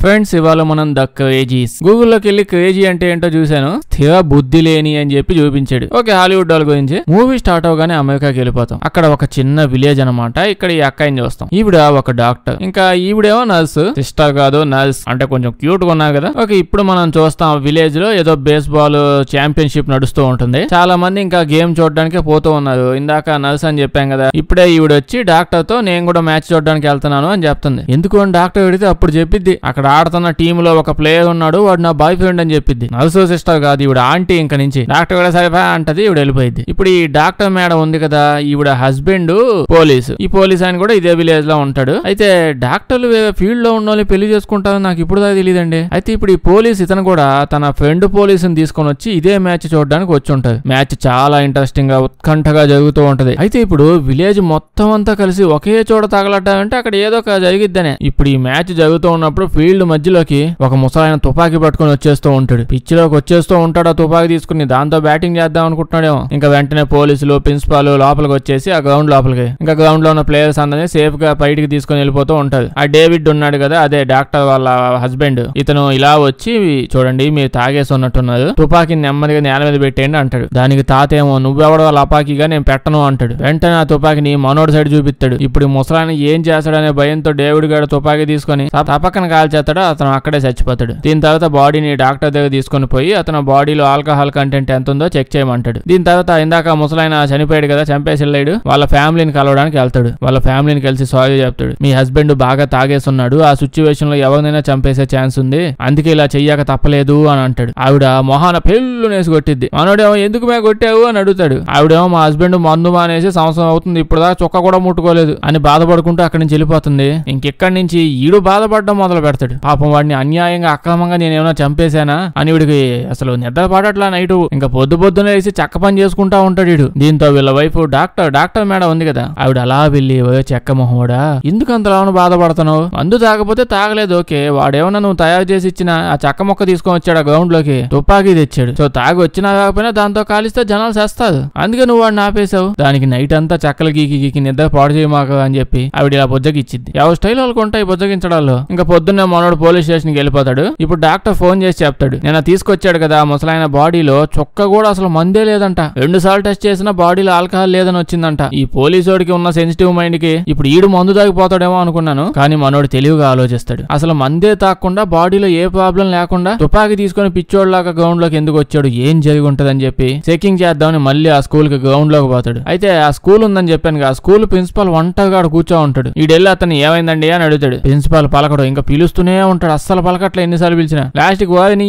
Friends ఇవాళ మనం the క్రేజీస్ గూగుల్లోకి వెళ్ళి క్రేజీ అంటే ఏంటో చూశాను. స్థిర బుద్ధి లేని అని చెప్పి చూపించాడు. ఓకే, హాలీవుడ్ వాళ్ళ గురించి. మూవీ స్టార్ట్ అవగానే అమెరికాకి వెళ్ళిపోతాం. అక్కడ ఒక చిన్న విలేజ్ అనమాట. ఇక్కడ ఈ అక్కాయిని చూస్తాం. ఈవిడ ఒక డాక్టర్, ఇంకా ఈవిడేమో నర్స్. సిస్టర్ కాదు, నర్స్. అంటే కొంచెం క్యూట్ గా ఉన్నారు కదా. ఓకే, ఇప్పుడు మనం చూస్తాం విలేజ్ లో ఏదో బేస్బాల్ ఛాంపియన్షిప్ నడుస్తూ ఉంటుంది. చాలా మంది ఇంకా గేమ్ చూడడానికి పోతూ ఉన్నారు. ఇందాక నర్స్ అని చెప్పాం కదా, ఇప్పుడే ఈవిడ వచ్చి డాక్టర్ తో నేను కూడా మ్యాచ్ చూడడానికి వెళ్తున్నాను అని చెప్తుంది. ఎందుకు అని డాక్టర్ అడిగితే అప్పుడు చెప్పిద్ది, అక్కడ ఆడుతున్న టీమ్ లో ఒక ప్లేయర్ ఉన్నాడు, వాడు నా బాయ్ ఫ్రెండ్ అని చెప్పింది. నర్సు సిస్టర్ కాదు, ఈవిడ ఆంటీ. ఇంకా నుంచి డాక్టర్ కూడా సరిపా అంటది, ఈవిడ వెళ్ళిపోయింది. ఇప్పుడు ఈ డాక్టర్ మేడం ఉంది కదా, ఈవిడ హస్బెండ్ పోలీసు. ఈ పోలీస్ ఆయన కూడా ఇదే విలేజ్ లో ఉంటాడు. అయితే డాక్టర్లు ఫీల్డ్ లో ఉన్న వాళ్ళు పెళ్లి చేసుకుంటారని నాకు ఇప్పుడు దాకా తెలియదండి. అయితే ఇప్పుడు ఈ పోలీస్ ఇతను కూడా తన ఫ్రెండ్ పోలీసుని తీసుకొని వచ్చి ఇదే మ్యాచ్ చూడడానికి వచ్చి ఉంటది. మ్యాచ్ చాలా ఇంట్రెస్టింగ్ గా ఉత్కంఠగా జరుగుతూ ఉంటది. అయితే ఇప్పుడు విలేజ్ మొత్తం అంతా కలిసి ఒకే చోట తగలడ్డాలంటే అక్కడ ఏదో ఒక జరిగిద్దనే. ఇప్పుడు ఈ మ్యాచ్ జరుగుతూ ఉన్నప్పుడు ఫీల్డ్ మధ్యలోకి ఒక ముసలాయన తుపాకీ పట్టుకుని వచ్చేస్తూ ఉంటాడు. పిచ్చిలోకి వచ్చేస్తూ ఉంటాడు ఆ తుపాకీ తీసుకుని. దాంతో బ్యాటింగ్ చేద్దాం అనుకుంటున్నాడేమో. ఇంకా వెంటనే పోలీసులు ప్రిన్సిపాల్ లోపలికి వచ్చేసి ఆ గ్రౌండ్ లోపలికి, ఇంకా గ్రౌండ్ లో ఉన్న ప్లేయర్స్ అందరినీ సేఫ్ గా బయటికి తీసుకుని వెళ్ళిపోతూ ఉంటారు. ఆ డేవిడ్ ఉన్నాడు కదా, అదే డాక్టర్ వాళ్ళ హస్బెండ్, ఇతను ఇలా వచ్చి చూడండి మీరు తాగేసి ఉన్నట్టున్నారు, తుపాకీని నెమ్మదిగా నేల మీద పెట్టేయండి అంటాడు. దానికి తాతేమో నువ్వెవడో లపాకీగా నేను పెట్టను అంటాడు. వెంటనే ఆ తుపాకీని మనోడు సైడ్ చూపిస్తాడు. ఇప్పుడు ముసలాయన ఏం చేస్తాడనే భయంతో డేవిడ్ గారు తుపాకీ తీసుకొని తపక్కన కాల్చేస్తాడు. అతను అక్కడే చచ్చిపోతాడు. దీని తర్వాత బాడీని డాక్టర్ దగ్గర తీసుకొని పోయి అతను బాడీలో ఆల్కహాల్ కంటెంట్ ఎంత ఉందో చెక్ చేయమంటాడు. దీని తర్వాత ఇందాక ముసలాయన చనిపోయాడు కదా, చంపేసి వెళ్ళాడు, వాళ్ళ ఫ్యామిలీని కలవడానికి వెళ్తాడు. వాళ్ళ ఫ్యామిలీని కలిసి సారీ చెప్తాడు. మీ హస్బెండ్ బాగా తాగేస్తున్నాడు, ఆ సిచ్యువేషన్ లో ఎవరినైనా చంపేసే ఛాన్స్ ఉంది, అందుకే ఇలా చెయ్యక తప్పలేదు అని అంటాడు. ఆవిడ మొహాన పెళ్ళునేసి కొట్టిద్ది. మనోడేమో ఎందుకు మే కొట్టావు అని అడుగుతాడు. ఆవిడేమో మా హస్బెండ్ మందు మానేసి సంవత్సరం అవుతుంది, ఇప్పుడు దాకా చొక్క కూడా ముట్టుకోలేదు అని బాధపడుకుంటూ అక్కడి నుంచి వెళ్ళిపోతుంది. ఇంకెక్కడి నుంచి ఈడు బాధపడడం మొదలు పెడతాడు. పాపం వాడిని అన్యాయంగా అక్రమంగా నేనేమైనా చంపేశానా అని వీడికి అసలు నిద్ర పడట్లా నైటు. ఇంకా పొద్దునే వేసి చక్క పని చేసుకుంటా ఉంటాడు వీడు. దీంతో వీళ్ళ వైఫ్ డాక్టర్ మేడం ఉంది కదా, ఆవిడ అలా వెళ్ళి చెక్క మొహోడా ఎందుకు అంతలా బాధపడుతున్నావు, మందు తాగపోతే తాగలేదు ఓకే, వాడేమన్నా నువ్వు తయారు చేసి ఇచ్చిన ఆ చెక్క మొక్క తీసుకొని వచ్చాడు ఆ గ్రౌండ్ లోకి, తుపాకీ తెచ్చాడు, సో తాగి వచ్చినా కాకపోయినా దాంతో కాలిస్తే జనాలు చేస్తారు, అందుకే నువ్వు వాడిని ఆపేశావు, దానికి నైట్ అంతా చెక్కలు గీకి నిద్ర పాడు చేయమాక అని చెప్పి ఆవిడ ఇలా బుజ్జకి ఇచ్చింది. ఎవరి స్టైల్ వాళ్ళకు ఉంటాయి బుజ్జగించడాల్లో. ఇంకా పొద్దున్నే మనోడు పోలీస్ స్టేషన్ కి వెళ్ళిపోతాడు. ఇప్పుడు డాక్టర్ ఫోన్ చేసి చెప్తాడు, నేను తీసుకొచ్చాడు కదా ముసలాయన బాడీలో చొక్క కూడా అసలు మందే లేదంట, 2 సార్లు టెస్ట్ చేసినా బాడీలో ఆల్కహాల్ లేదని వచ్చిందంట. ఈ పోలీసోడికి ఉన్న సెన్సిటివ్ మైండ్ కి ఇప్పుడు ఈడు మందు తాగిపోతాడేమో అనుకున్నాను, కానీ మనోడు తెలివిగా ఆలోచిస్తాడు. అసలు మందే తాగకుండా బాడీలో ఏ ప్రాబ్లం లేకుండా తుపాకీ తీసుకుని పిచ్చోడ్లాగా గ్రౌండ్ లోకి ఎందుకు వచ్చాడు, ఏం జరిగి ఉంటదని చెప్పి చెకింగ్ చేద్దామని మళ్ళీ ఆ స్కూల్ కి గ్రౌండ్ లోకి పోతాడు. అయితే ఆ స్కూల్ ఉందని చెప్పాను కదా, ఆ స్కూల్ ప్రిన్సిపాల్ ఒంటరిగా కూర్చో ఉంటాడు. ఈడెళ్ళి అతను ఏమైందండి అని అడుగుతాడు. ప్రిన్సిపాల్ పలకడు, ఇంకా పిలుస్తూనే ఉంటాడు, అస్సలు పలకట్లే ఎన్నిసార్లు పిలిచినా. లాస్ట్ కి వారిని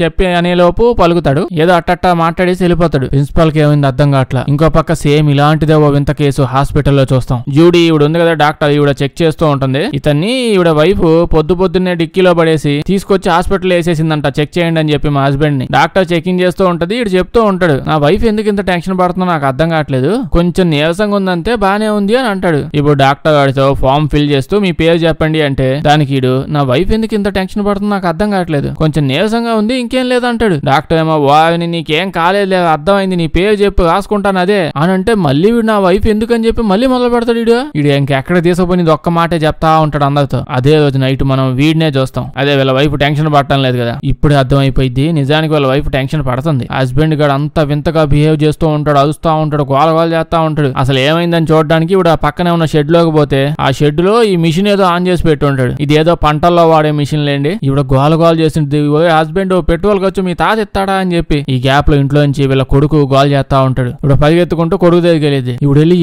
చెప్పి అనేలోపు పలుకుతాడు, ఏదో అట్టట్టా మాట్లాడేసి వెళ్ళిపోతాడు. ప్రిన్సిపాల్ కి ఏమైంది అర్థం కావట్లా. ఇంకో పక్క సేమ్ ఇలాంటిదే ఓ వింత కేసు హాస్పిటల్లో చూస్తాం. జూడీ ఈవిడ ఉంది కదా డాక్టర్, ఈవిడ చెక్ చేస్తూ ఉంటుంది. ఇతన్ని ఈవిడ వైఫ్ పొద్దున్నే డిక్కీలో పడేసి తీసుకొచ్చి హాస్పిటల్ వేసేసిందంట, చెక్ చేయండి అని చెప్పి మా హస్బెండ్ ని. డాక్టర్ చెకింగ్ చేస్తూ ఉంటది. ఈడు చెప్తూ ఉంటాడు, నా వైఫ్ ఎందుకు ఇంత టెన్షన్ పడుతుందో నాకు అర్థం కావట్లేదు, కొంచెం నీరసంగా ఉందంటే బానే ఉంది అని అంటాడు. ఇప్పుడు డాక్టర్ వాడితో ఫామ్ ఫిల్ చేస్తూ మీ పేరు చెప్పండి అంటే దానికి ఈడు, నా వైఫ్ ఎందుకు ఇంత టెన్షన్ పడుతుందో నాకు అర్థం కావట్లేదు, కొంచెం నీరసంగా ఉంది, ఇంకేం లేదంటాడు. డాక్టర్ ఏమో వారిని నీకేం కాలేదు, అర్థమైంది, నీ పేరు చెప్పు రాసుకుంటాను అదే అని అంటే మళ్ళీ వీడు నా వైఫ్ ఎందుకని చెప్పి మళ్ళీ మొదలు పెడతాడు. వీడు ఇంకెక్కడ తీసుకుపోయింది ఒక్క మాటే చెప్తా ఉంటాడు అందరితో. అదే రోజు నైట్ మనం వీడినే చూస్తాం. అదే వీళ్ళ వైఫ్ టెన్షన్ పడటం లేదు కదా, ఇప్పుడే అర్థం అయిపోయింది నిజానికి వాళ్ళ వైఫ్ టెన్షన్ పడుతుంది. హస్బెండ్ గారు అంత వింతగా బిహేవ్ చేస్తూ ఉంటాడు, అరుస్తూ ఉంటాడు, గోల చేస్తా ఉంటాడు. అసలు ఏమైందని చూడడానికి ఇప్పుడు ఆ పక్కనే ఉన్న షెడ్ లోకి పోతే ఆ షెడ్ లో ఈ మిషన్ ఏదో ఆన్ చేసి పెట్టి ఉంటాడు. ఇది ఏదో పంటల్లో వాడే మిషన్ లేండి. ఇప్పుడు గోల చేసింది, హస్బెండ్ పెట్రోల్ ఖర్చు మీ తాత ఎత్తాడా అని చెప్పి. ఈ గ్యాప్ లో ఇంట్లో నుంచి వీళ్ళ కొడుకు గోల చేస్తా ఉంటాడు. ఇప్పుడు పరిగెత్తుకుంటూ కొడుకు దగ్గరికి వెళ్ళేది. ఇప్పుడు వెళ్ళి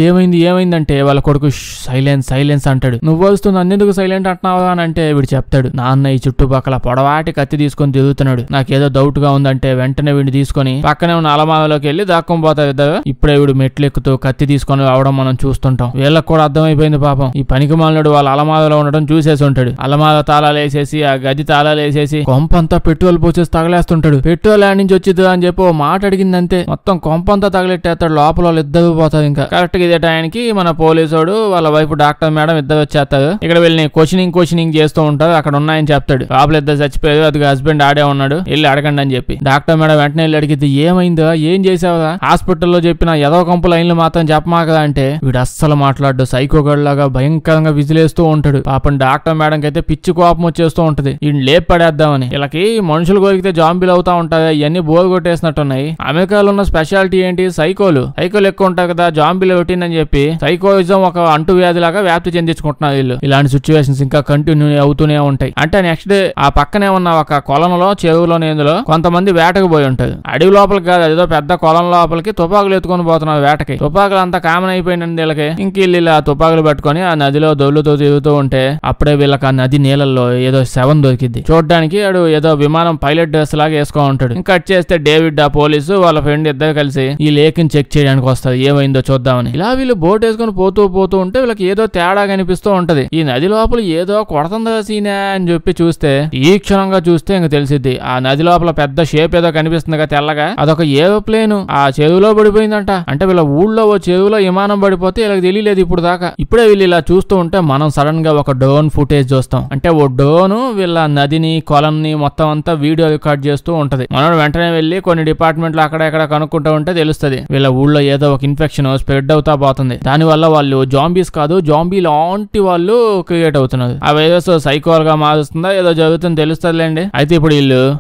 ఏమైందంటే వాళ్ళ కొడుకు సైలెన్స్ అంటాడు. నువ్వు వస్తుంది అన్నెందుకు సైలెంట్ అంటున్నావా అని అంటే వీడు చెప్తాడు, నాన్న ఈ చుట్టుపక్కల పొడవాటి కత్తి తీసుకొని తిరుగుతున్నాడు, నాకేదో డౌట్ గా ఉందంటే వెంటనే వీడిని తీసుకొని పక్కనే ఉన్న అలమాదలోకి వెళ్ళి దాక్కొని పోతారు ఇద్దరు. ఇప్పుడే వీడు మెట్లు ఎక్కుతూ కత్తి తీసుకొని రావడం మనం చూస్తుంటాం. వీళ్ళకి కూడా అర్థమైపోయింది పాపం, ఈ పనికి మాలినోడు వాళ్ళ అలమాదలో ఉండడం చూసేసి ఉంటాడు. అలమాద తాళాలు వేసేసి ఆ గది తాళాలు వేసేసి కొంపంతా పెట్రోల్ పోసేసి తగలేస్తుంటాడు. పెట్రోల్ యాడ్ నుంచి వచ్చింది అని చెప్పి ఓ మాట అడిగిందంతే మొత్తం కొంపంతా తగలెట్టేస్తాడు. లోపల వాళ్ళు ఇద్దరు పోతారు. ఇంకా కరెక్ట్ గా ఇదే టైంకి మన పోలీసోడు వాళ్ళ వైఫ్ డాక్టర్ మేడం ఇద్దరు వచ్చేస్తారు. ఇక్కడ వెళ్ళి క్వశ్చనింగ్ చేస్తూ ఉంటారు. అక్కడ ఉన్నాయని చెప్తాడు. లోపల ఇద్దరు చచ్చిపోయారు, అది హస్బెండ్ ఆడే ఉన్నాడు, వెళ్ళి అడగండి అని చెప్పి. డాక్టర్ మేడం వెంటనే వెళ్ళి అడిగితే ఏమైందో, ఏం చేసావురా, హాస్పిటల్లో చెప్పిన ఏదో కంపు లైన్లు మాత్రం చెప్పమాకదా అంటే వీడు అస్సలు మాట్లాడు, సైకోగడ్ లాగా భయంకరంగా విజిలేస్తూ ఉంటాడు. పాపం డాక్టర్ మేడం అయితే పిచ్చి కోపం వచ్చేస్తూ ఉంటది. ఈ లేపు పడేద్దామని. వీళ్ళకి మనుషులు కోరికితే జాంబీలు అవుతా ఉంటాయి. ఇవన్నీ బోర్ కొట్టేసినట్టున్నాయి. అమెరికాలో ఉన్న స్పెషాలిటీ ఏంటి? సైకోలు ఎక్కువ ఉంటాయి కదా, జాంబీలు పెట్టిందని చెప్పి సైకోయిజం ఒక అంటు వ్యాధి లాగా వ్యాప్తి చెందించుకుంటున్నారు వీళ్ళు. ఇలాంటి సిచ్యువేషన్స్ ఇంకా కంటిన్యూ అవుతూనే ఉంటాయి. అంటే నెక్స్ట్ డే ఆ పక్కనే ఉన్న ఒక కొలంలో చెరువులో నేందులో కొంతమంది వేటకు పోయి ఉంటారు. అడవి లోపలికి కాదు, ఏదో పెద్ద కొలం లోపలికి తుపాకులు ఎత్తుకొని పోతున్నారు వేటకి. తుపాకులు అంతా కామన్ అయిపోయిందండి వీళ్ళకి. ఇంక వీళ్ళు ఇలా తుపాకులు పట్టుకొని ఆ నదిలో దొల్లుతో తిరుగుతూ ఉంటే అప్పుడే వీళ్ళకి ఆ నది నీళ్ళల్లో ఏదో శవం దొరికింది. చూడడానికి వాడు ఏదో విమానం పైలట్ డ్రెస్ లాగా వేసుకో ఉంటాడు. ఇంకా కట్ చేస్తే డేవిడ్ ఆ పోలీసు వాళ్ళ ఫ్రెండ్ ఇద్దరు కలిసి ఈ లేక్ ని చెక్ చేయడానికి వస్తారు, ఏమైందో చూద్దామని. ఇలా వీళ్ళు బోట్ వేసుకుని పోతూ ఉంటే వీళ్ళకి ఏదో తేడా కనిపిస్తూ ఉంటది. ఈ నది లోపల ఏదో కొడతందా సీనా అని చెప్పి చూస్తే ఈ క్షణంగా చూస్తే ఇంక తెలిసిద్ది. ఆ నది లోపల పెద్ద షేప్ ఏదో కనిపిస్తుందిగా తెల్లగా, అదొక ఏరోప్లేన్ ఆ చెరువులో పడిపోయిందంట. అంటే వీళ్ళ ఊళ్ళో ఓ చెరువులో విమానం పడిపోతే వీళ్ళకి తెలియలేదు ఇప్పుడు దాకా. ఇప్పుడే వీళ్ళు ఇలా చూస్తూ ఉంటే మనం సడన్ గా ఒక డ్రోన్ ఫుటేజ్ చూస్తాం. అంటే ఓ డ్రోన్ వీళ్ళ నదిని కొలంని మొత్తం అంతా వీడియో రికార్డ్ చేస్తూ ఉంటది. మనం వెంటనే వెళ్లి కొన్ని డిపార్ట్మెంట్లు అక్కడ ఎక్కడ కనుక్కుంటూ ఉంటే తెలుస్తుంది వీళ్ళ ఊళ్ళో ఏదో ఒక ఇన్ఫెక్షన్ స్ప్రెడ్ అవుతా పోతుంది. దాని వల్ల వాళ్ళు జాంబీస్ కాదు, జాంబీ లాంటి వాళ్ళు క్రియేట్ అవుతున్నారు. ఆ వైరస్ సైకోల్ గా మారుస్తుందా ఏదో జరుగుతుందని తెలుస్తుందిలేండి. అయితే ఇప్పుడు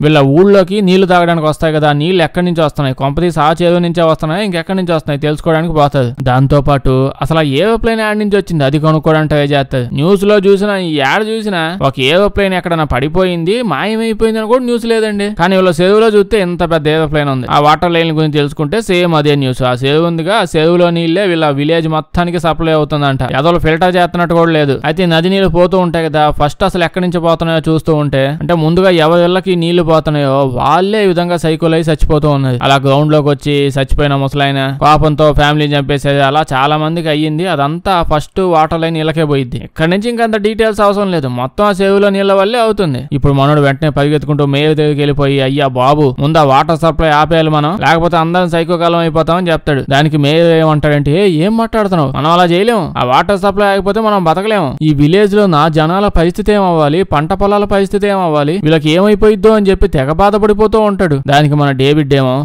వీళ్ళ ఊళ్ళోకి నీళ్లు తాగడానికి వస్తాయి కదా, ఆ నీళ్లు ఎక్కడి నుంచి వస్తున్నాయి, కొంపతీసి ఆ చెరువు నుంచే వస్తున్నాయి, ఇంకెక్కడి నుంచి వస్తున్నాయి తెలుసుకోవడానికి పోతుంది. దాంతో పాటు అసలు ఆ ఏరోప్లేన్ యాడ్ నుంచి వచ్చింది అది కొనుక్కోవడానికి ట్రై చేస్తుంది. న్యూస్ లో చూసినా ఈ యాడ్ చూసినా ఒక ఏరోప్లేన్ ఎక్కడన్నా పడిపోయింది మాయమైపోయింది అని కూడా న్యూస్ లేదండి. కానీ వీళ్ళ చెరువులో చూస్తే ఎంత పెద్ద ఏరోప్లేన్ ఉంది. ఆ వాటర్ లైన్ గురించి తెలుసుకుంటే సేమ్ అదే న్యూస్. ఆ చెరువు ఉందిగా, ఆ చెరువులో నీళ్లే వీళ్ళ విలేజ్ మొత్తానికి సప్లై అవుతుందంట. ఏదో ఫిల్టర్ చేస్తున్నట్టు కూడా లేదు. అయితే నది నీళ్లు పోతూ ఉంటాయి కదా, ఫస్ట్ అసలు ఎక్కడి నుంచి పోతున్నాయో చూస్తూ ఉంటే అంటే ముందుగా ఎవరిళ్ళకి నీళ్లు పోతున్నాయో వాళ్ళే ఈ విధంగా సైకోల్ అయి చచ్చిపోతూ ఉన్నది. అలా గ్రౌండ్ లోకి వచ్చి చచ్చిపోయిన ముసలాయన కోపంతో ఫ్యామిలీ చంపేసేది అలా చాలా మందికి అయ్యింది. అదంతా ఫస్ట్ వాటర్ లైన్ నీళ్ళకే పోయింది. ఇక్కడ నుంచి ఇంకంత డీటెయిల్స్ అవసరం లేదు, మొత్తం ఆ చెరువులో నీళ్ల వల్లే అవుతుంది. ఇప్పుడు మనోడు వెంటనే పరిగెత్తుకుంటూ మేయర్ దగ్గరికి వెళ్ళిపోయి అయ్యా బాబు ముందు ఆ వాటర్ సప్లై ఆపేయాలి మనం, లేకపోతే అందరం సైకోకాలం అయిపోతామని చెప్తాడు. దానికి మేయర్ ఏమంటాడంటే ఏం మాట్లాడుతున్నావు, మనం అలా చేయలేము, ఆ వాటర్ సప్లై ఆగిపోతే మనం బతకలేము, ఈ విలేజ్ లో నా జనాల పరిస్థితి ఏమవ్వాలి, పంట పొలాల పరిస్థితి ఏమవ్వాలి, వీళ్ళకి ఏమైపోయిద్దో అని చెప్పి తెగ బాధపడిపోతూ ఉంటాడు. దానికి మన డేవిడ్ ఏమో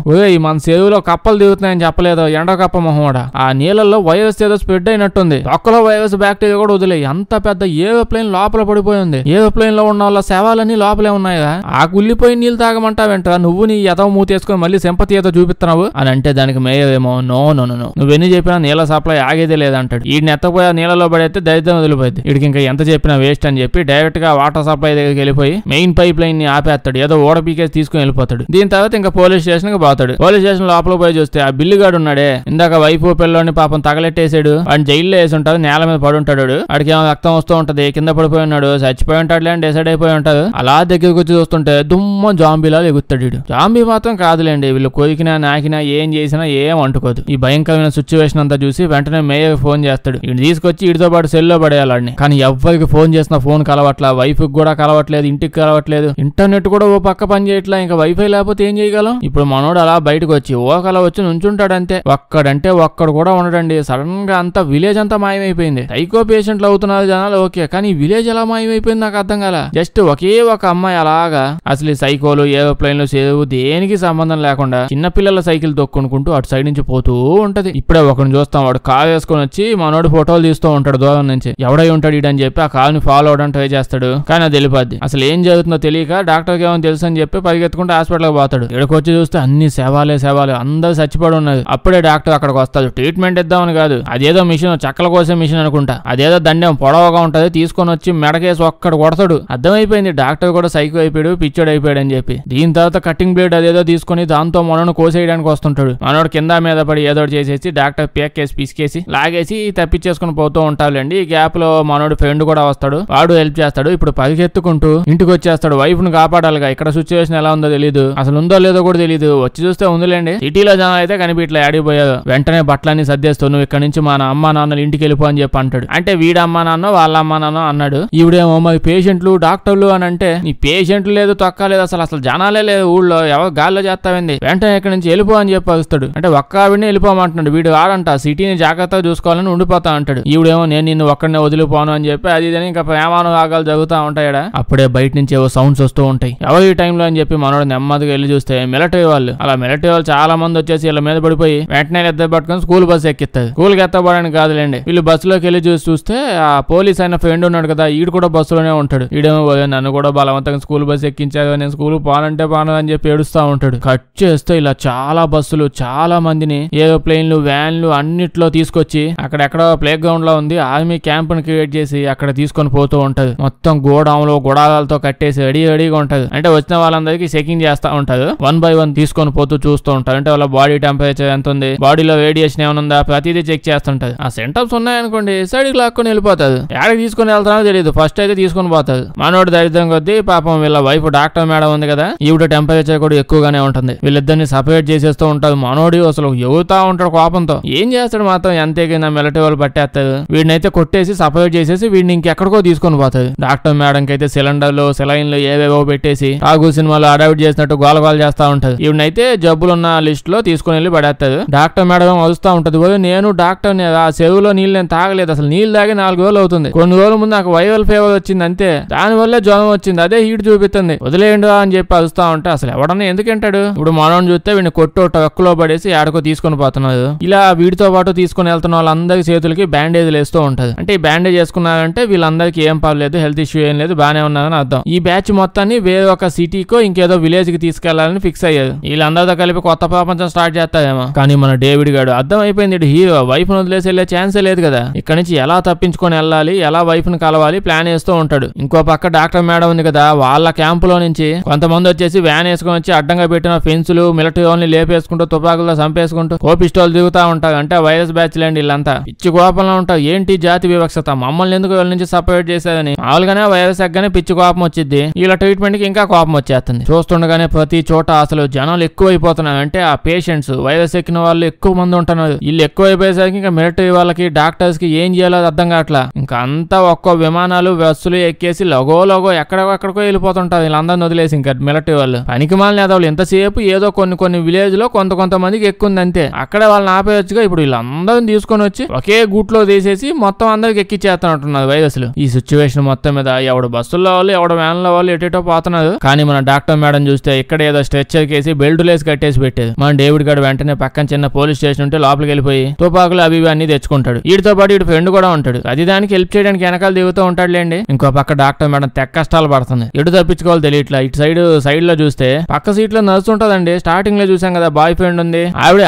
మన చెరువులో కప్పలు దిగుతున్నాయని చెప్పలేదు ఎండ కప్ప మొహమాడా, ఆ నీళ్ళల్లో వైరస్ ఏదో స్ప్రెడ్ అయినట్టుంది, తొక్కలో వైరస్ బ్యాక్టీరియా కూడా వదిలే, అంత పెద్ద ఏరోప్లేన్ లోపల పడిపోయింది, ఏరోప్లేన్ లో ఉన్న వాళ్ళ శవాలన్నీ లోపలే ఉన్నాయా, ఆ కుళ్ళిపోయి నీళ్ళు తాగమంటావేంట్రా, నువ్వు నీ ఎదవ మూతేసుకొని మళ్ళీ సింపతి ఏదో చూపిస్తున్నావు అని అంటే దానికి మేయర్ ఏమో నో నువ్వెన్ని చెప్పినా నీళ్ళ సప్లై ఆగేదే లేదంటాడు. వీడిని ఎత్తపోయా నీళ్ళలో పడైతే దరిద్రం వదిలిపోయింది, వీడికి ఇంకా ఎంత చెప్పినా వేస్ట్ అని చెప్పి డైరెక్ట్ గా వాటర్ సప్లై దగ్గరికి వెళ్ళిపోయి మెయిన్ పైప్ లైన్ ని ఆపేస్తాడు, ఏదో ఓడ పీకేసి తీసుకుని వెళ్ళిపోతాడు. దీని తర్వాత ఇంకా పోలీస్ స్టేషన్ కి పోతాడు. పోలీస్ స్టేషన్ లోపల పోయి చూస్తే ఆ బిల్లుగాడు ఉన్నాడే ఇందాక వైపు పిల్లోని పాపం తగలెట్టేసాడు, వాడిని జైల్లో వేసి ఉంటాడు, నేల మీద పడి ఉంటాడు, వాడికి ఏమో రక్తం వస్తూ ఉంటది, కింద పడిపోయి ఉన్నాడు, చచ్చిపోయి ఉంటాడు లేని డిసైడ్ అయిపోయి ఉంటాడు. అలా దగ్గరకు వచ్చి చూస్తుంటే దుమ్మ జాంబీలా ఎగుతాడు. జాంబీ మాత్రం కాదులేండి, వీళ్ళు కొరికినా నాకినా ఏం చేసినా ఏం అంటుకోదు. ఈ భయంకరమైన సిచ్యువేషన్ అంతా చూసి వెంటనే మేయర్ ఫోన్ చేస్తాడు, వీడిని తీసుకొచ్చి వీడితో పాటు సెల్లో పడేయాలని. కానీ ఎవరికి ఫోన్ చేసినా ఫోన్ కలవట్లా, వైఫ్ కూడా కలవట్లేదు, ఇంటికి కలవట్లేదు, ఇంటర్నెట్ కూడా ఓ పక్క పని చేయట్లా, ఇంకా వైఫై లేకపోతే ఏం చేయగలం. ఇప్పుడు మనోడు అలా బయటకు వచ్చి ఓకల వచ్చి నుంచుంటాడు అంతే, ఒక్కడంటే ఒక్కడు కూడా ఉండడండి. సడన్ గా అంతా విలేజ్ అంతా మాయమైపోయింది. సైకో పేషెంట్లు అవుతున్నారు జనాలు ఓకే, కానీ విలేజ్ ఎలా మాయమైపోయింది నాకు అర్థం కాల. జస్ట్ ఒకే ఒక అమ్మాయి అలాగా అసలు సైకోలు ఏరోప్లేన్లు సేవు దేనికి సంబంధం లేకుండా చిన్నపిల్లల సైకిల్ తొక్కునుకుంటూ అటు సైడ్ నుంచి పోతూ ఉంటది. ఇప్పుడే ఒకరిని చూస్తాం, వాడు కార్ వేసుకొని వచ్చి మనోడు ఫోటోలు తీస్తూ ఉంటాడు దూరం నుంచి, ఎవడై ఉంటాడు ఇడని చెప్పి ఆ కార్ ని ఫాలో అవడానికి ట్రై చేస్తాడు. కానీ అది వెళ్ళిపోద్ది. అసలు ఏం జరుగుతుందో తెలియక డాక్టర్కి ఏమో తెలుసు అని చెప్పి పరిగెత్తుకుంటూ హాస్పిటల్కి పోతాడు. ఇక్కడికి వచ్చి చూస్తే అన్ని సేవాలే అందరూ చచ్చిపడి ఉన్నది. అప్పుడే డాక్టర్ అక్కడికి వస్తాడు, ట్రీట్మెంట్ ఇద్దామని కాదు, అదేదో మిషన్ చక్కల కోసం మిషన్ అనుకుంటా, అదేదో దండం పొడవగా ఉంటది, తీసుకొని వచ్చి మెడకేసి ఒక్కడు కొడతాడు. అర్థమైపోయింది డాక్టర్ కూడా సైకో అయిపోయాడు, పిచ్చోడు అయిపోయాడు అని చెప్పి. దీని తర్వాత కటింగ్ బ్లేడ్ అదేదో తీసుకుని దాంతో మనోడు కోసేయడానికి వస్తుంటాడు. మనోడు కింద మీద పడి ఏదో చేసేసి డాక్టర్ పేకేసి పిసికేసి లాగేసి తప్పించేసుకుని పోతూ ఉంటారులేండి. ఈ గ్యాప్ లో మనోడు ఫ్రెండ్ కూడా వస్తాడు, వాడు హెల్ప్ చేస్తాడు. ఇప్పుడు పరిగెత్తుకుంటూ ఇంటికి వచ్చేస్తాడు, వైఫ్ ను కాపాడాలిగా. ఇక్కడ సిచ్యువేషన్ ఎలా ఉందో తెలియదు, అసలు ఉందో లేదో కూడా తెలియదు. వచ్చి చూస్తే ఉందిలేండి, సిటీలో జనం అయితే కనిపించలే, ఆడిపోయారు. వెంటనే బట్టలన్నీ సర్దేస్తావు, నువ్వు ఇక్కడ నుంచి మన అమ్మ నాన్నలు ఇంటికి వెళ్ళిపో అని చెప్పి అంటాడు. అంటే వీడి అమ్మ నాన్న వాళ్ళ అమ్మ నాన్న అన్నాడు. ఈవిడేమో మరి పేషెంట్లు డాక్టర్లు అని అంటే నీ పేషెంట్లు లేదు తొక్కలేదు, అసలు జనాలే లేదు ఊళ్ళో, ఎవరు గాల్లో చేస్తావింది, వెంటనే ఇక్కడ నుంచి వెళ్ళిపో అని చెప్పి వస్తాడు. అంటే ఒక్క ఆవిడనే వెళ్ళిపోమంటున్నాడు. వీడు ఆడంట సిటీని జాగ్రత్తగా చూసుకోవాలని ఉండిపోతా అంటాడు. ఈవిడేమో నేను నిన్ను ఒక్కడనే వదిలిపోను అని చెప్పి అది ఇంకా ప్రేమానురాగాలు జరుగుతూ ఉంటాయడా. అప్పుడే బయట నుంచి ఏవో సౌండ్స్ వస్తూ ఉంటాయి. ఎవరు ఈ టైంలో అని చెప్పి మనోడు నెమ్మదిగా వెళ్ళి చూస్తే మిలిటరీ వాళ్ళు. అలా మిలిటరీ వాళ్ళు చాలా మంది వచ్చేసి వీళ్ళ మీద పడిపోయి వెంటనే ఎద్దరు పట్టుకుని స్కూల్ బస్సు ఎక్కిస్తారు. స్కూల్కి ఎత్తబడడానికి కాదులేండి, వీళ్ళు బస్సులోకి వెళ్ళి చూస్తే ఆ పోలీస్ అయిన ఫ్రెండ్ ఉన్నాడు కదా, ఈడు కూడా బస్సులోనే ఏడుస్తూనే ఉంటాడు. ఈడేమో నన్ను కూడా బలవంతంగా స్కూల్ బస్ ఎక్కించారు, నేను స్కూల్ పానంటే పాను అని చెప్పి ఏడుస్తా ఉంటాడు. కట్ చేస్తే ఇలా చాలా బస్సులు చాలా మందిని ఏరోప్లేన్లు వ్యాన్లు అన్నిట్లో తీసుకొచ్చి అక్కడెక్కడ ప్లే గ్రౌండ్ లో ఉంది ఆర్మీ క్యాంప్ ని క్రియేట్ చేసి అక్కడ తీసుకొని పోతూ ఉంటది. మొత్తం గోడౌన్లో గుడాలతో కట్టేసి రెడీగా ఉంటది. అంటే వచ్చిన వాళ్ళందరికీ చెకింగ్ చేస్తా ఉంటారు. 1 by 1 తీసుకొని పోతూ చూస్తూ ఉంటారు. అంటే వాళ్ళ బాడీ టెంపరేచర్ ఎంత ఉంది, బాడీలో రేడియేషన్ ఏమన్నా ప్రతిదీ చెక్ చేస్తుంటది. ఆ సెంటప్స్ ఉన్నాయనుకోండి సైడ్కి లాక్కొని వెళ్ళిపోతారు. ఎక్కడికి తీసుకుని వెళ్తానో తెలియదు, ఫస్ట్ అయితే తీసుకుని పోతారు. మనోడు దరిద్రం కొద్దీ పాపం వీళ్ళ వైఫ్ డాక్టర్ మేడం ఉంది కదా, ఈవిడ టెంపరేచర్ కూడా ఎక్కువగానే ఉంటుంది. వీళ్ళిద్దరిని సపరేట్ చేసేస్తూ ఉంటారు. మనోడి అసలు ఎగుతా ఉంటాడు కోపంతో. ఏం చేస్తాడు మాత్రం ఎంతేకైనా మిలిటరీ వాళ్ళు పట్టేస్తారు. వీడినైతే కొట్టేసి సపరేట్ చేసేసి వీడిని ఇంకెక్కడికో తీసుకొని పోతారు. డాక్టర్ మేడం కి అయితే సిలిండర్లు సెలైన్లు ఏవేవో పెట్టేసి తాగు సినిమాలో అడావిట్ చేసినట్టు గోలగోలు చేస్తా ఉంటది. ఈవిడనైతే జబ్బులున్న లిస్ట్ లో తీసుకుని వెళ్ళి పడేస్తారు. డాక్టర్ మేడం వదులుతా ఉంటది. నేను డాక్టర్ ఆ చెరువులో నీళ్ళు నేను తాగలేదు, అసలు నీళ్ళు తాగి 4 రోజులు అవుతుంది. కొన్ని రోజుల ముందు నాకు వైరల్ ఫీవర్ వచ్చింది అంతే, దాని వల్లే జ్వరం వచ్చింది, అదే హీట్ చూపిస్తుంది, వదిలేయండు అని చెప్పి అరుస్తా ఉంటే అసలు ఎవడన్నా ఎందుకంటాడు. ఇప్పుడు మనోని చూస్తే వీడిని కొట్టు టక్కులో పడేసి ఆడకో తీసుకొని పోతున్నారు. ఇలా వీడితో పాటు తీసుకుని వెళ్తున్న వాళ్ళందరి చేతులకి బ్యాండేజ్ వేస్తూ ఉంటది. అంటే ఈ బ్యాండేజ్ వేసుకున్నారంటే వీళ్ళందరికీ ఏం పర్లేదు, హెల్త్ ఇష్యూ ఏం లేదు, బానే ఉన్నారని అర్థం. ఈ బ్యాచ్ మొత్తాన్ని వేరే ఒక సిటీకో ఇంకేదో విలేజ్ కి తీసుకెళ్లాలని ఫిక్స్ అయ్యారు. వీళ్ళందరితో కలిపి కొత్త ప్రపంచం స్టార్ట్ చేస్తారేమో. కానీ మన డేవిడ్ గాడు అర్థం అయిపోయింది, హీరో వైఫ్ ను వదిలేసి వెళ్లే ఛాన్సే లేదు కదా, ఇక్కడ నుంచి ఎలా తప్పించుకొని వెళ్ళాలి, ఎలా వైఫ్ ను కలవాలి ప్లాన్ వేస్తూ ఉంటాడు. ఇంకో పక్క డాక్టర్ మేడం ఉంది కదా, వాళ్ళ క్యాంప్ లో నుంచి కొంతమంది వచ్చేసి వ్యాన్ వేసుకుని వచ్చి అడ్డంగా పెట్టిన ఫెన్సులు మిలిటరీ వాళ్ళని లేపేసుకుంటూ తుపాకులతో చంపేసుకుంటూ ఓ పిస్టోల్ దిగుతా ఉంటారు. అంటే వైరస్ బ్యాచ్ లేండి వీళ్ళంతా. పిచ్చి కోపంలో ఉంటారు. ఏంటి జాతి వివక్షత, మమ్మల్ని ఎందుకు వీళ్ళ నుంచి సపరేట్ చేశారని. మామూలుగానే వైరస్ ఎక్కగానే పిచ్చి కోపం వచ్చింది, వీళ్ళ ట్రీట్మెంట్ కి ఇంకా కోపం వచ్చేస్తుంది. చూస్తుండగానే ప్రతి చోట అసలు జనాలు ఎక్కువ అయిపోతున్నారు. అంటే ఆ పేషెంట్స్ వైరస్ ఎక్కిన వాళ్ళు ఎక్కువ మంది ఉంటున్నారు. వీళ్ళు ఎక్కువ అయిపోయేసరికి ఇంకా మిలిటరీ వాళ్ళకి డాక్టర్స్ కి ఏం చేయాలో అర్థం కావట్లా. ఇంకా అంతా ఒక్కో విమానాలు బస్సులు ఎక్కేసి లగో ఎక్కడికో వెళ్ళిపోతుంటారు వీళ్ళందరిని వదిలేసి. ఇంకా మిలిటరీ వాళ్ళు పనికి మాలిన ఎదవలు ఎంతసేపు ఏదో కొన్ని విలేజ్ లో కొంతమందికి ఎక్కుంది అంతే, అక్కడ వాళ్ళని ఆపేయచ్చుగా. ఇప్పుడు వీళ్ళందరిని తీసుకొని వచ్చి ఒకే గూట్లో తీసేసి మొత్తం అందరికి ఎక్కిచ్చేస్తున్నట్టున్నారు వైరస్లు. ఈ సిచ్యువేషన్ మొత్తం మీద ఎవడు బస్సుల్లో వాళ్ళు ఎవడు వ్యాన్ లో వాళ్ళు ఎటేటో పోతున్నారు. కానీ మన డాక్టర్ మేడం చూస్తే ఇక్కడ ఏదో స్ట్రెచ్చర్ కేసి బెల్ట్ లేసి కట్టేసి పెట్టేది. మన డేవిడ్ గారు వెంటనే పక్కన చిన్న పోలీస్ స్టేషన్ ఉంటే లోపలికి వెళ్ళిపోయి తుపాకులు అవి అన్ని తెచ్చుకుంటాడు. వీడితో పాటు వీడి ఫ్రెండ్ కూడా ఉంటాడు. అది దానికి హెల్ప్ చేయడానికి వెనకాల దిగుతూ ఉంటాడులేండి. ఇంకో పక్క డాక్టర్ మేడం తెక్క కష్టాలు పడుతుంది. ఎటు తప్పించుకోవాలి తెలియట్లా. ఇటు సైడ్ లో చూస్తే పక్క సీట్ లో నర్సు ఉంటదండి. స్టార్టింగ్ లో చూసాం కదా బాయ్ ఫ్రెండ్ ఉంది, ఆవిడ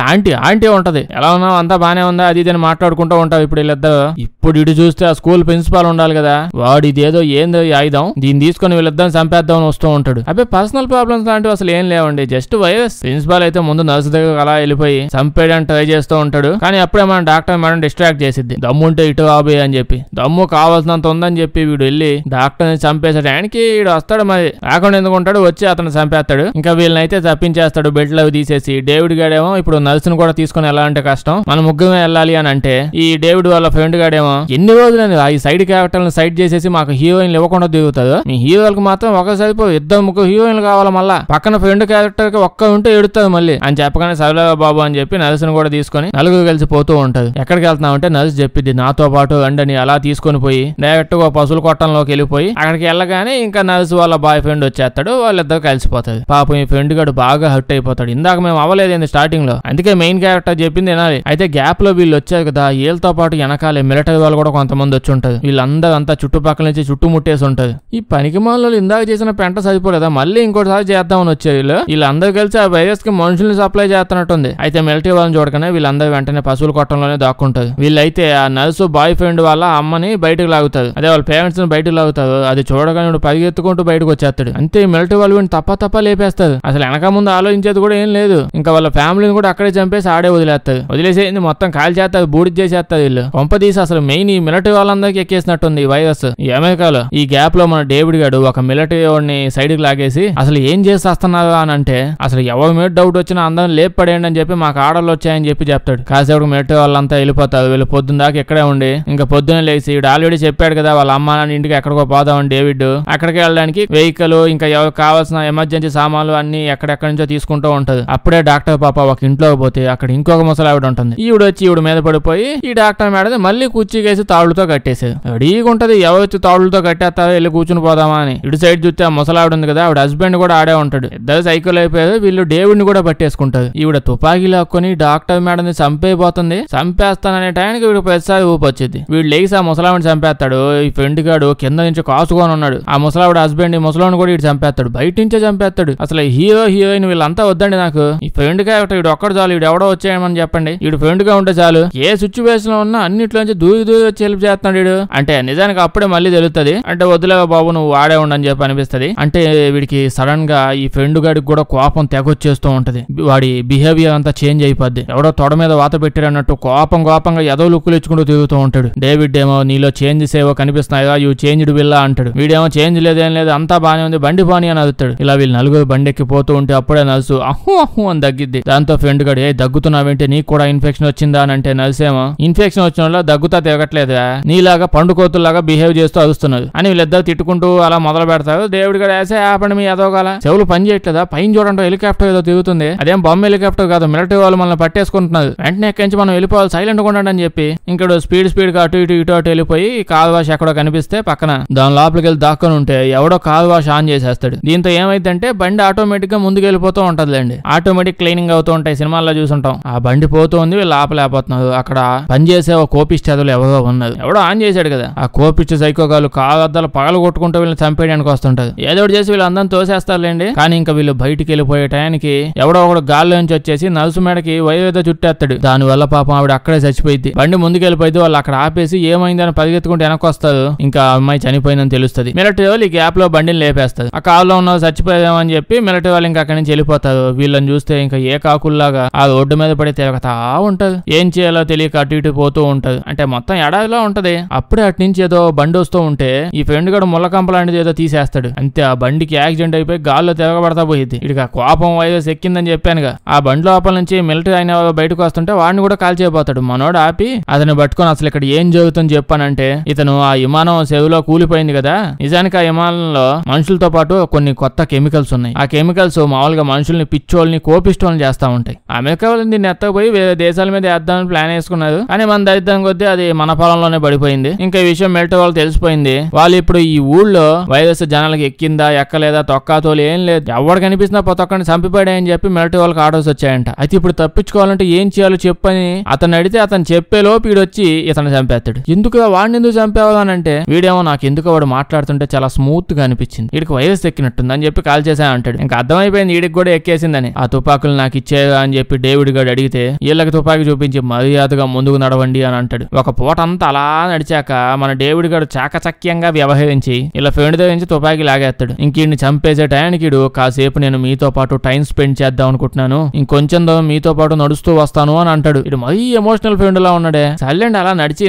ఆంటీ ఉంటది. ఎలా ఉన్నావు అంతా బానే ఉందా అది ఇది మాట్లాడుకుంటూ ఉంటావు. ఇప్పుడు వీళ్ళిద్దరు ఇప్పుడు ఇటు చూస్తే ఆ స్కూల్ ప్రిన్సిపాల్ ఉండాలి కదా, వాడు ఇదేదో ఏందో ఆయుధం దీన్ని తీసుకుని వీళ్ళిద్దరిని చంపేద్దామని వస్తూ ఉంటాడు. అబ్బే పర్సనల్ ప్రాబ్లమ్స్ లాంటివి అసలు ఏం లేవండి, జస్ట్ వైరస్. ప్రిన్సిపాల్ అయితే ముందు నర్సు దగ్గర అలా వెళ్ళిపోయి చంపేయడానికి ట్రై చేస్తూ ఉంటాడు. కానీ అప్పుడే మన డాక్టర్ మేడం డిస్ట్రాక్ట్ చేసిద్ది. దమ్ముంటే ఇటు ఆబోయ్ అని చెప్పి, దమ్ము కావాల్సినంత ఉందని చెప్పి వీడు వెళ్ళి డాక్టర్ ని చంపేసడానికి వీడు వస్తాడు. మరి రాకుండా ఎందుకు ఉంటాడు, వచ్చి అతను చంపేస్తాడు. ఇంకా వీళ్ళనైతే తప్పించేస్తాడు బెల్ట్ అవి తీసేసి. డేవిడ్ గాడేమో ఇప్పుడు నర్సును కూడా తీసుకుని వెళ్ళాలంటే కష్టం, మన ముగ్గురమే వెళ్ళాలి అని అంటే ఈ డేవిడ్ వాళ్ళ ఫ్రెండ్ గాడేమో ఎన్ని రోజులని ఈ సైడ్ క్యారెక్టర్లను సైడ్ చేసేసి మాకు హీరోయిన్లు ఇవ్వకుండా దిగుతారు, మీ హీరోలకు మాత్రం ఒక సరిపో 2-3 హీరోయిన్లు కావాలి, మళ్ళా పక్కన ఫ్రెండ్ క్యారెక్టర్ కి ఒక్క ఉంటే ఎడుతుంది మళ్ళీ అని చెప్పగానే సరేలేవా బాబు అని చెప్పి నర్సును కూడా తీసుకొని నలుగురు కలిసి పోతూ ఉంటారు. ఎక్కడికి వెళ్తున్నాం అంటే నర్సు చెప్పిద్ది నాతో పాటు రండని. అలా తీసుకొని పోయి డైరెక్ట్ గా పశువుల కొట్టంలోకి వెళ్ళిపోయి అక్కడికి వెళ్ళగానే ఇంకా నర్సు వాళ్ళ బాయ్ ఫ్రెండ్ వచ్చేస్తాడు. వాళ్ళిద్దరు కలిసిపోతారు. పాపం ఈ ఫ్రెండ్ గాడు బాగా హర్ట్ అయిపోతాడు. ఇందాక మేము అవ్వలేదండి స్టార్టింగ్ లో, అందుకే మెయిన్ క్యారెక్టర్ చెప్పింది వినాలి. అయితే గ్యాప్ లో వీళ్ళు వచ్చారు కదా, వీళ్ళతో పాటు వెనకాలే మిలిటరీ వాళ్ళు కూడా కొంతమంది వచ్చి ఉంటారు. వీళ్ళందరూ అంతా చుట్టుపక్కల నుంచి చుట్టుముట్టేసి ఉంటారు. ఈ పనికి మాలలో ఇందాక చేసిన పెంట సరిపోలేదా, మళ్ళీ ఇంకోటిసారి చేద్దామని వచ్చారు వీళ్ళందరూ కలిసి ఆ వైరస్ కి మనుషుల్ని సప్లై చేస్తున్నట్టుంది. అయితే మిలిటరీ వాళ్ళని చూడగానే వీళ్ళందరూ వెంటనే పశువుల కొట్టంలోనే దాక్కుంటారు. వీళ్ళైతే ఆ నర్సు బాయ్ ఫ్రెండ్ వాళ్ళ అమ్మని బయటకు లాగుతారు, అదే వాళ్ళ పేరెంట్స్ ని బయటకు లాగుతారు. అది చూడగానే పరిగెత్తుకుంటూ బయటకు వచ్చేస్తాడు. అంతే మిలిటరీ వాళ్ళు వీడిని తప్ప లేపేస్తారు. అసలు వెనక ముందు ఆలోచించేది కూడా ఏం లేదు. ఇంకా వాళ్ళ ఫ్యామిలీని కూడా అక్కడే చంపేసి ఆడే వదిలేసేది మొత్తం కాల్ చేస్తారు, బూడిద చేసేస్తారు. వీళ్ళు పంపదీసి అసలు మెయిన్ ఈ మిలిటరీ వాళ్ళందరికీ ఎక్కేసినట్టుంది ఈ వైరస్ ఈ అమెరికాలో. ఈ గ్యాప్ లో మన డేవిడ్ గాడు ఒక మిలిటరీ వాడిని సైడ్ కి లాగేసి అసలు ఏం చేసి వస్తున్నారు అని అంటే అసలు ఎవరి మీద డౌట్ వచ్చినా అందరం లేపు పడేయండి అని చెప్పి మాకు ఆర్డర్లు వచ్చాయని చెప్పి చెప్తాడు. కాసేపు మిలిటరీ వాళ్ళంతా వెళ్ళిపోతారు. వీళ్ళు పొద్దున్న దాకా ఇక్కడే ఉండి ఇంకా పొద్దున్న లేచి వీడు ఆల్రెడీ చెప్పాడు కదా వాళ్ళ అమ్మ నాన్న ఇంటికి ఎక్కడికో పోదామని డేవిడ్. అక్కడికి వెళ్ళడానికి వెహికల్ ఇంకా ఎవరికి కావాల్సిన ఎమర్జెన్సీ సామాన్లు అన్ని ఎక్కడెక్కడి నుంచో తీసుకుంటూ ఉంటది. అప్పుడే డాక్టర్ పాప ఒక ఇంట్లోకి పోతే అక్కడ ఇంకొక ముసలావిడ ఉంటుంది. ఈవిడ వచ్చి ఈవిడ మీద పడిపోయి ఈ డాక్టర్ మేడం మళ్ళీ కుర్చీకేసి తాళ్లతో కట్టేసేది. రెడీగా ఉంటది, ఎవరు తాళ్లతో కట్టేస్తారో వెళ్ళి కూర్చుని పోదామా అని. ఇటు సైడ్ చూస్తే ఆ ముసలావిడ ఉంది కదా, ఆవిడ హస్బెండ్ కూడా ఆడే ఉంటాడు. ఇద్దరు సైకిల్ అయిపోయారు. వీళ్ళు డేవిడ్ ని కూడా పట్టేసుకుంటారు. ఈవిడ తుపాకీ లాక్కొని డాక్టర్ మేడం ని చంపేపోతుంది. చంపేస్తాననే టైంకి వీడు ప్రతిసారి ఊపొచ్చింది. వీడు లేచి ఆ ముసలావిని చంపేస్తాడు. ఈ ఫ్రెండ్ గాడు కింద కింద నుంచి కాసుకొని ఉన్నాడు. ఆ ముసలావిడ హస్బెండ్ ఈ ముసలాన్ని కూడా ఇటు చంపేస్తాడు, బయట నుంచే చంపేస్తాడు. అసలు హీరో హీరోయిన్ వీళ్ళంతా వద్దండి నాకు. ఈ ఫ్రెండ్ గా వీడు ఒక్కడు చాలు, వీడు ఎవడో వచ్చేయమని చెప్పండి. వీడు ఫ్రెండ్ గా ఉంటే చాలు, ఏ సిచ్యువేషన్ లో ఉన్నా అన్నిట్లోంచి దూరి దూరి వచ్చి హెల్ప్ చేస్తున్నాడు వీడు. అంటే నిజానికి అప్పుడే మళ్ళీ తెలుస్తుంది, అంటే వదిలే బాబు నువ్వు వాడే ఉండని చెప్పి అనిపిస్తుంది. అంటే వీడికి సడన్ గా ఈ ఫ్రెండ్ గాడికి కూడా కోపం తెగొచ్చేస్తూ ఉంటది. వాడి బిహేవియర్ అంతా చేంజ్ అయిపోద్ది. ఎవడో తొడ మీద వాత పెట్టారన్నట్టు కోపంగా ఏదో లుక్కులు ఇచ్చుకుంటూ తిరుగుతూ ఉంటాడు. డేవిడ్ ఏమో నీలో చేంజెస్ ఏవో కనిపిస్తున్నాయా, యూ చేంజ్డ్ విల్లా అంటాడు. వీడేమో చేంజ్ లేదేం లేదు, అంతా బానే ఉంది, బండి పాని అని అడుగుతాడు. ఇలా వీళ్ళు నలుగురు బండెక్కి పోతూ ఉంటే అప్పుడే నలుసు అహు అహు అని దగ్గిద్ది. దాంతో ఫ్రెండ్ గడు ఏ దగ్గుతున్నావేంటే నీకు కూడా ఇన్ఫెక్షన్ వచ్చిందా అని అంటే నలిసేమో ఇన్ఫెక్షన్ వచ్చిన వల్ల దగ్గుతా తిరగట్లేదా, నీలాగా పండు కోతుల్లాగా బిహేవ్ చేస్తూ అరుస్తున్నది అని వీళ్ళిద్దరు తిట్టుకుంటూ అలా మొదలు పెడతారు. డేవిడ్ గడు వేసే ఆపండి మీ ఎదోగాల, చెవులు పని చేయట్లేదా, పైన చూడండి హెలికాప్టర్ ఏదో తిరుగుతుంది, అదేం బొమ్మ హెలికాప్టర్ కాదు, మిలిటరీ వాళ్ళు మనల్ని పట్టేసుకుంటున్నారు, వెంటనే ఎక్కించి మనం వెళ్ళిపోవాలి, సైలెంట్ గా ఉండండి అని చెప్పి ఇంకడు స్పీడ్ గా అటు ఇటు వెళ్ళిపోయి కార్ వాష్ ఎక్కడో కనిపిస్తే పక్కన దాని లోపలికి వెళ్ళి దాక్కుని ఉంటే ఎవడో కార్ వాష్ ఆన్ చేసేస్తాడు. దీంతో ఏమైందంటే బండి ఆటోమేటిక్ గా ముందుకు వెళ్ళిపోతూ ఉంటదిలేండి. ఆటోమేటిక్ క్లీనింగ్ అవుతూ ఉంటాయి, సినిమాల్లో చూసుంటాం. ఆ బండి పోతూ ఉంది, వీళ్ళు ఆపలేకపోతున్నారు. అక్కడ పనిచేసే ఒక కోపిస్ట్ చదువులు ఎవరో ఉన్నారు, ఎవడో ఆన్ చేశాడు కదా. ఆ కోపిస్ట్ సైకోగాలు కారు అద్దాలు పగలు కొట్టుకుంటూ వీళ్ళని చంపేయడానికి వస్తుంటది. ఏదో చేసి వీళ్ళందరినీ తోసేస్తారులేండి. కానీ ఇంకా వీళ్ళు బయటికి వెళ్ళిపోయే టయానికి ఎవడో ఒకడు గాల్లో నుంచి వచ్చేసి నలుసు మేడకి వైద్యుతో చుట్టేస్తాడు. దాని వల్ల పాపం ఆవిడ అక్కడే చచ్చిపోయింది. బండి ముందుకు వెళ్ళిపోయింది, వాళ్ళు అక్కడ ఆపేసి ఏమైందని పరిగెత్తుకుంటూ వెనక్కి వస్తారు. ఇంకా అమ్మాయి చనిపోయిందని తెలుస్తుంది. మిలిటరీ వాళ్ళు ఈ గ్యాప్ లో బండిని లేపేస్తారు. ఆ కారులో ఉన్న చచ్చిపోయామని చెప్పి మిలిటరీ వాళ్ళు ఇంకా అక్కడి నుంచి వెళ్ళిపోతారు. వీళ్ళని చూస్తే ఇంకా ఏ కాకుల్లాగా ఆ రోడ్డు మీద పడి తిరగతా ఉంటది. ఏం చేయాలో తెలియక అటు ఇటు పోతూ ఉంటది. అంటే మొత్తం ఎడారిలో ఉంటది. అప్పుడే అటు నుంచి ఏదో బండి వస్తూ ఉంటే ఈ ఫ్రెండ్ గడు ముళ్ళకంప లాంటిది ఏదో తీసేస్తాడు. అంతే ఆ బండికి యాక్సిడెంట్ అయిపోయి గాల్లో తిరగబడతా పోయింది. ఇక కోపం వైరస్ ఎక్కిందని చెప్పానుగా. ఆ బండి లోపల నుంచి మిలిటరీ అయిన బయటకు వస్తుంటే వాడిని కూడా కాల్చేయబోతాడు. మనోడు ఆపి అతను పట్టుకొని అసలు ఇక్కడ ఏం జరుగుతుందని చెప్పానంటే ఇతను ఆ విమానం చెవిలో కూలిపోయింది కదా, నిజానికి ఆ విమానంలో మనుషులతో పాటు కొన్ని కొత్త కెమికల్స్ ఉన్నాయి. ఆ కెమికల్స్ మామూలుగా మనుషుల్ని పిచ్చోళ్ళని కోపిష్టోళ్ళని చేస్తా ఉంటాయి. అమెరికా వాళ్ళు దీన్ని ఎత్తకపోయి వేరే దేశాల మీద వేద్దామని ప్లాన్ వేసుకున్నారు. కానీ మన దరిద్రం కొద్దీ అది మన పొలంలోనే పడిపోయింది. ఇంకా ఈ విషయం మిలిటరీ వాళ్ళు తెలిసిపోయింది. వాళ్ళు ఇప్పుడు ఈ ఊళ్ళో వైరస్ జనాలకు ఎక్కిందా ఎక్కలేదా తొక్కాతోలు ఏం లేదు, ఎవరు కనిపిస్తున్నా పొత్తొక్కడిని చంపిపోయాడని చెప్పి మిలిటరీ వాళ్ళకి ఆర్డర్స్ వచ్చాయంట. అయితే ఇప్పుడు తప్పించుకోవాలంటే ఏం చేయాలో చెప్పని అతను అడిగితే అతను చెప్పేలోపు వీడొచ్చి ఇతను చంపేస్తాడు. ఎందుకు వాడిని ఎందుకు చంపేవాళ్ళనంటే వీడేమో నాకు ఎందుకు వాడు మాట్లాడుతుంటే చాలా స్మూత్ గా అనిపించింది, వీడికి వైరస్ ఎక్కినట్టుంది అని చెప్పి కాల్ చేసా అంటాడు. ఇంకా అర్థమైపోయింది వీడికి కూడా ఎక్కేసిందని. ఆ తుపాకులు నాకు ఇచ్చేగా అని చెప్పి డేవిడ్ గారు అడిగితే వీళ్ళకి తుపాకి చూపించి మర్యాదగా ముందుకు నడవండి అని అంటాడు. ఒక పూట అంతా అలా నడిచాక మన డేవిడ్ గారు చాకచక్యంగా వ్యవహరించి ఇలా ఫ్రెండ్ దగ్గర నుంచి తుపాకి లాగేస్తాడు. ఇంకీడిని చంపేసే టయానికి కాసేపు నేను మీతో పాటు టైం స్పెండ్ చేద్దాం అనుకుంటున్నాను, ఇంకొంచెం దూరం మీతో పాటు నడుస్తూ వస్తాను అని అంటాడు. ఇటు మరీ ఎమోషనల్ ఫ్రెండ్ లా ఉన్నాడే. సైలెంట్ అలా నడిచి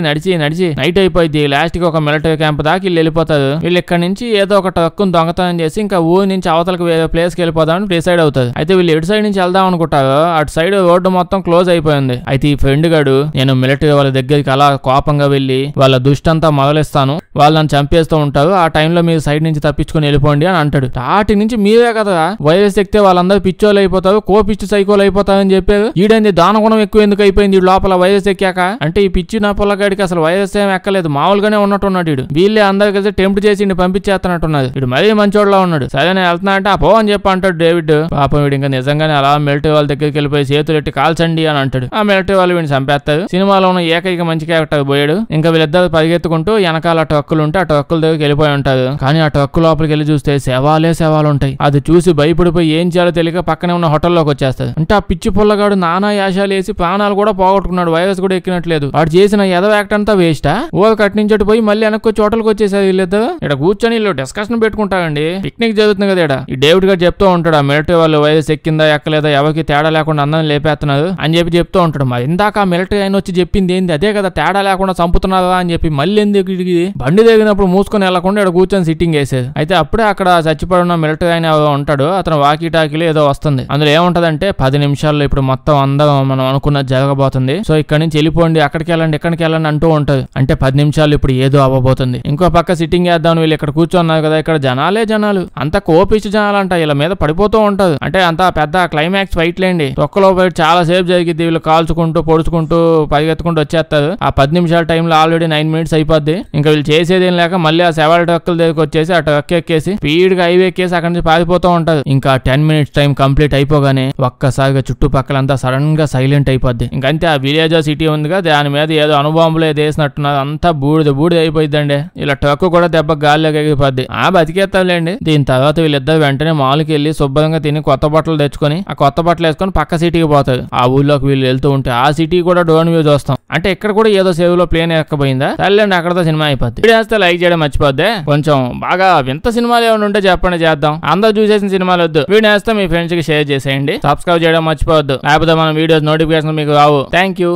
నైట్ అయిపోయింది. లాస్ట్ కి ఒక మిలిటరీ క్యాంప్ దాకా వీళ్ళు వెళ్ళిపోతారు. వీళ్ళు ఇక్కడ నుంచి ఏదో ఒక ట్రక్కును దొంగతనం చేసి ఇంకా ఊరి నుంచి అవతలకు వేరే ప్లేస్ కి వెళ్ళిపోదామని డిసైడ్ అవుతుంది. అయితే వీళ్ళు ఎటు సైడ్ నుంచి వెళ్దాం అనుకుంటారు, అటు సైడ్ రోడ్డు మొత్తం క్లోజ్ అయిపోయింది. అయితే ఈ ఫ్రెండ్ గాడు నేను మిలిటరీ వాళ్ళ దగ్గరికి అలా కోపంగా వెళ్లి వాళ్ళ దుష్టంతా మొదలిస్తాను, వాళ్ళని చంపేస్తూ ఉంటారు, ఆ టైంలో మీరు సైడ్ నుంచి తప్పించుకొని వెళ్ళిపోండి అని అంటాడు. వాటి నుంచి మీరే కదా వైరస్ ఎక్కితే వాళ్ళందరూ పిచ్చోళ్ళు అయిపోతారు, కోపిచ్చి సైకోలు అయిపోతారు అని చెప్పారు. ఈడైంది దానగుణం ఎక్కువ ఎందుకు అయిపోయింది లోపల వైరస్ ఎక్కాక అంటే ఈ పిచ్చి నా పొల్లగాడికి అసలు వైరస్ ఏం ఎక్కలేదు, మామూలుగానే ఉన్నట్టున్నాడు వీడు. వీళ్ళే అందరికీ టెంప్ట్ చేసి పంపించేస్తున్నట్టున్నది. వీడు మరీ మంచోడ్లా ఉన్నాడు. సరే నేను వెళ్తున్నా అంటే పో అని చెప్పి అంటాడు డేవిడ్. పాపం వీడు ఇంకా నిజంగానే అలా మిలిటరీ వాళ్ళ దగ్గరికి వెళ్ళిపోయి చేతులు ఎట్టి కాల్చండి అని అంటాడు. ఆ మిలిటరీ వాళ్ళు వీడిని చంపేస్తారు. సినిమాలో ఉన్న ఏకైక మంచి క్యారెక్టర్ పోయాడు. ఇంకా వీళ్ళిద్దరు పరిగెత్తుకుంటూ వెనకాల ట్రక్కులు ఉంటే ఆ ట్రక్కుల దగ్గరికి వెళ్ళిపోయి ఉంటారు. కానీ ఆ ట్రక్కు లోపలికి వెళ్ళి చూస్తే శవాలు ఉంటాయి. అది చూసి భయపడిపోయి ఏం చేయాలో తెలియక పక్కనే ఉన్న హోటల్లోకి వచ్చేస్తారు. అంటే ఆ పిచ్చి పుల్లగాడు నానా యాశాలు వేసి ప్రాణాలు కూడా పోగొట్టుకున్నాడు, వైరస్ కూడా ఎక్కినట్లేదు. వాడు చేసిన ఏదో యాక్ట్ అంతా వేస్టా. ఓ కట్టించట్టు పోయి మళ్ళీ వెనక్కి హోటల్కి వచ్చేసారు వీళ్ళిద్దరు. ఇక్కడ కూర్చొని వీళ్ళు డిస్కషన్ పెట్టుకుంటారండి. పిక్నిక్ జరుగుతుంది కదా ఇక్కడ. ఈ డేవిడ్ గారు చెప్తూ ఉంటాడు ఆ మిలిటరీ వాళ్ళు వైరస్ ఎక్కిందా ఎక్కలేదా ఎవరికి తేడా లేకుండా అందరిని లేపేస్తున్నారు అని చెప్పి చెప్తూ ఉంటాడు. మరి ఇందాక ఆ మిలిటరీ ఆయన వచ్చి చెప్పింది ఏంది, అదే కదా తేడా లేకుండా చంపుతున్నారా అని చెప్పి మళ్ళీ ఎందుకు బండి దిగినప్పుడు మూసుకొని వెళ్లకుండా ఇక్కడ కూర్చొని సిట్టింగ్ వేసేది. అయితే అప్పుడే అక్కడ చచ్చిపడిన మిలిటరీ ఆయన ఉంటాడు. అతను వాకీ టాకీలో ఏదో వస్తుంది. అందులో ఏముంటదంటే 10 నిమిషాల్లో ఇప్పుడు మొత్తం అందరం మనం అనుకున్నది జరగబోతుంది, సో ఇక్కడ నుంచి వెళ్ళిపోండి, అక్కడికి వెళ్ళండి ఇక్కడికి వెళ్ళండి అంటూ ఉంటది. అంటే 10 నిమిషాలు ఇప్పుడు ఏదో అవ్వబోతుంది. ఇంకో పక్క సిట్టింగ్ వేద్దాం వీళ్ళు ఇక్కడ కూర్చొన్నారు కదా, ఇక్కడ జనాలు అంతా కోపిష్టి జనాలు అంట, ఇలా మీద పడిపోతూ ఉంటది. అంటే అంతా పెద్ద క్లైమాక్స్ ఫైట్ లేండి. తొక్కలో ఫైట్ చాలా సేపు జరిగింది. వీళ్ళు కాల్చుకుంటూ పొడుచుకుంటూ పరిగెత్తుకుంటూ వచ్చేస్తారు. ఆ 10 నిమిషాల టైంలో ఆల్రెడీ 9 మినిట్స్ అయిపోద్ది. ఇంకా వీళ్ళు చేసేది ఏం లేక మళ్ళీ ఆ సెవెల్ ట్రక్కుల దగ్గరికి వచ్చేసి ఆ ట్రక్ ఎక్కేసి స్పీడ్ గా హైవే ఎక్కేసి అక్కడి నుంచి పారిపోతూ ఉంటది. ఇంకా 10 మినిట్స్ టైం కంప్లీట్ అయిపోగానే ఒక్కసారిగా చుట్టుపక్కలంతా సడన్ గా సైలెంట్ అయిపోద్ది. ఇంకంతే ఆ విలేజ్ సిటీ ఉందిగా దాని మీద ఏదో అనుబాంబులు ఏదో వేసినట్టున్నారు, అంతా బూడిద అయిపోయిందండి. ఇలా వీళ్ళ ట్రక్ కూడా దెబ్బ గాల్లోకి ఎగిరిపోద్ది. బతికేస్తావులేండి. దీని తర్వాత వీళ్ళిద్దరు వెంటనే మాల్కి వెళ్ళి శుభ్రంగా తిని కొత్త బట్టలు తెచ్చుకొని ఆ కొత్త బట్టలు వేసుకొని పక్క సిటీకి పోతారు. ఆ ఊళ్ళోకి వీళ్ళు వెళ్తూ ఉంటే ఆ సిటీ కూడా డ్రోన్ వ్యూ చూస్తాం. అంటే ఇక్కడ కూడా ఏదో సేవలో ప్లేన్ ఎక్కపోయిందా? సర్లేండి, అక్కడతో సినిమా అయిపోద్ది. వీడియో వేస్తే లైక్ చేయడం మర్చిపోద్ది. కొంచెం బాగా వింత సినిమాలు ఏమైనా ఉంటే చెప్పండి, చేద్దాం. అందరూ చూసేసిన సినిమాలు వద్దు. వీడియో వేస్తే మీ ఫ్రెండ్స్ కి షేర్ చేసేయండి. సబ్స్క్రైబ్ చేయడం మర్చిపోవద్దు, లేకపోతే మన వీడియోస్ నోటిఫికేషన్ మీకు రావు. Thank you.